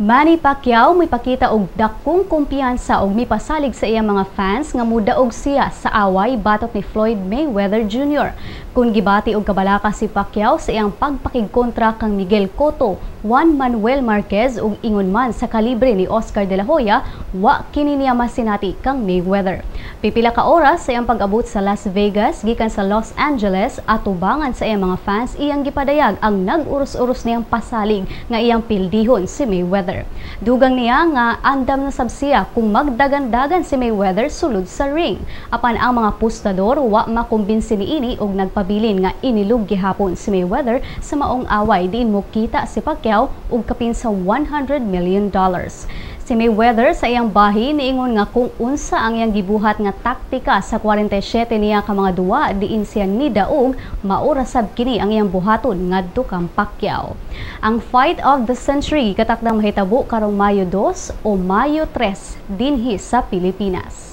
Manny Pacquiao may pakita og dakong kumpiyansa og mipasalig sa iyang mga fans nga mudaog siya sa away batok ni Floyd Mayweather Jr. Kung gibati og kabalaka si Pacquiao sa iyang pagpakigkontra kang Miguel Cotto, Juan Manuel Marquez ug ingon man sa kalibre ni Oscar De La Hoya, wa kini niya masinati kang Mayweather. Pipila ka oras sa iyang pag-abot sa Las Vegas gikan sa Los Angeles atubangan sa iyang mga fans iyang gipadayag ang nag-uros-uros niyang pasalig nga iyang pildihon si Mayweather. Dugang niya nga andam na sab siya kung magdagan-dagan si Mayweather sulod sa ring. Apan ang mga pustador wa makumbinsi niini og nagpabilin nga inilug gihapon si Mayweather sa maong away diin mo kita si Pacquiao og kapin sa $100 million. Si Mayweather sa iyang bahin niingon nga kung unsa ang iyang gibuhat nga taktika sa 47 niya ka mga duwa diin siya nidaog, maura sab kini ang iyang buhaton ngadto kang Pacquiao. Ang fight of the century katakdang mahitabo karong Mayo 2 o Mayo 3 dinhi sa Pilipinas.